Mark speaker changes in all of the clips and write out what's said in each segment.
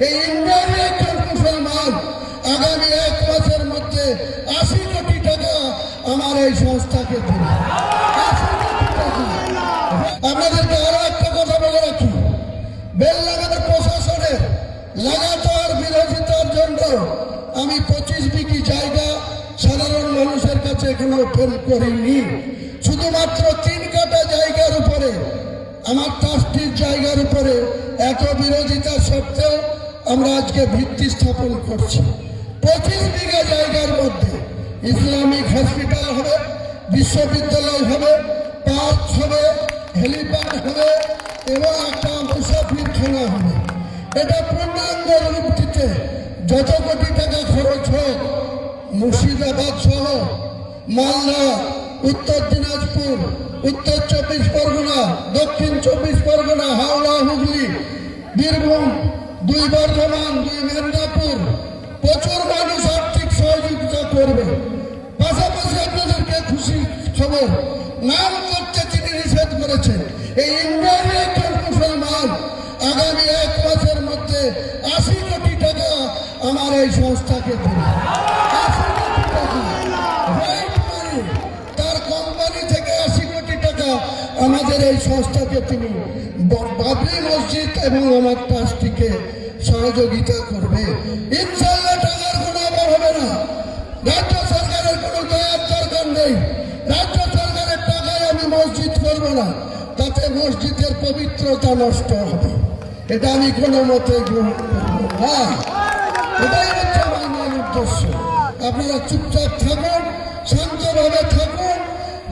Speaker 1: এই ইন্ডিয়ার একজন মুসলমান আগামী 1 মাসের মধ্যে 80 কোটি টাকা আমার এই সংস্থাকে দেবে। 80 কোটি টাকা। আপনাদেরকে আরো একটা কথা বলে রাখি, বেলডাঙ্গার প্রশাসনের লাগাতার বিরোধিতার জন্য আমি 25 বিঘি জায়গা সাধারণ মানুষের কাছে এখনো ফেল করিনি। শুধুমাত্র 3 কাঠা জায়গার উপরে, আমার ট্রাস্টির জায়গার উপরে এত বিরোধিতা সত্ত্বেও আমরা আজকে ভিত্তি স্থাপন করছি। 25 বিঘা জায়গার মধ্যে ইসলামিক হসপিটাল হবে, বিশ্ববিদ্যালয় হবে, পার্ক হবে, হেলিপ্যাড হবে এবং একটা মুসাফিরখানা হবে। এটা পূর্ণাঙ্গ রূপ দিতে যত কোটি টাকা খরচ হোক, মুর্শিদাবাদ সহ মালদা, উত্তর দিনাজপুর, উত্তর 24 পরগনা, দক্ষিণ 24 পরগনা, হাওড়া, হুগলি, বীরভূম, 2 বর্ধমান, 2 মেদিনীপুর, প্রচুর মানুষ আর্থিক সহযোগিতা করবে। পাশাপাশি আপনাদেরকে খুশি খবর, নাম করতে তিনি নিষেধ করেছেন। এই ইন্ডিয়ার একজন মুসলমান আগামী 1 মাসের মধ্যে 80 কোটি টাকা আমার এই সংস্থাকে দেবে। 80 কোটি টাকা তার কোম্পানি থেকে 80 কোটি টাকা আমাদের এই সংস্থাকে তিনি বাবরি মসজিদ এবং আমার ট্রাস্টিকে সহযোগিতা করবে। ইনশাআল্লাহ টাকার কোনো অভাব হবে না। রাজ্য সরকারের কোনো দয়ার দরকার নেই। রাজ্য সরকারের টাকায় আমি মসজিদ করব না, তাতে মসজিদের পবিত্রতা নষ্ট হবে। এটা আমি কোনো মতে গ্রহণ করব না। এটাই হচ্ছে আমার মূল উদ্দেশ্য। আপনারা চুপচাপ থাকুন, শান্তভাবে থাকুন।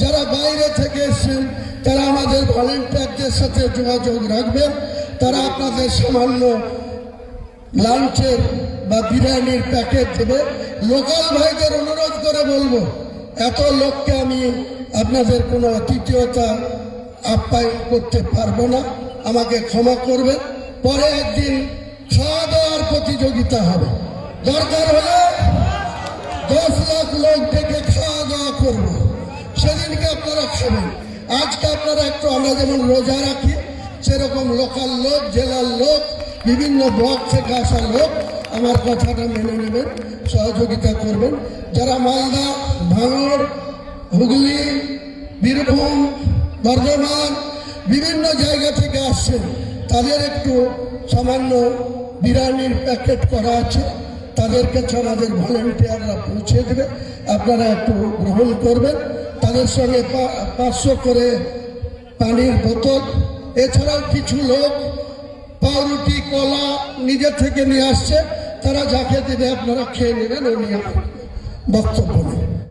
Speaker 1: যারা বাইরে থেকে এসেছেন তারা আমাদের ভলেন্টিয়ারদের সাথে যোগাযোগ রাখবেন। তারা আপনাদের সামান্য লাঞ্চের বা বিরিয়ানির প্যাকেট দেবে। লোকাল ভাইদের অনুরোধ করে বলবো, এত লোককে আমি আপনাদের কোনো আতিথেয়তা আপ্যায়ন করতে পারবো না, আমাকে ক্ষমা করবেন। পরে একদিন খাওয়া দাওয়ার প্রতিযোগিতা হবে, দরকার হলে 10 লাখ লোক ডেকে খাওয়া দাওয়া করবো, সেদিনকে আপনারা খাবেন। আজকে আপনারা একটু, আমরা যেমন রোজা রাখি সেরকম লোকাল লোক, জেলার লোক, বিভিন্ন ব্লক থেকে আসা লোক আমার কথাটা মেনে নেবেন, সহযোগিতা করবেন। যারা মালদা, ভাঙড়, হুগলি, বীরভূম, বর্ধমান বিভিন্ন জায়গা থেকে আসছেন, তাদের একটু সামান্য বিরিয়ানির প্যাকেট করা আছে, তাদের কাছে আমাদের ভলেন্টিয়াররা পৌঁছে দেবে। আপনারা একটু গ্রহণ করবেন। তাদের সঙ্গে 500 করে পানির বোতল, এছাড়াও কিছু লোক পাউরুটি, কলা নিজে থেকে নিয়ে আসছে, তারা যাকে দেবে আপনারা খেয়ে নেবেন। উনি বক্তব্য নেন।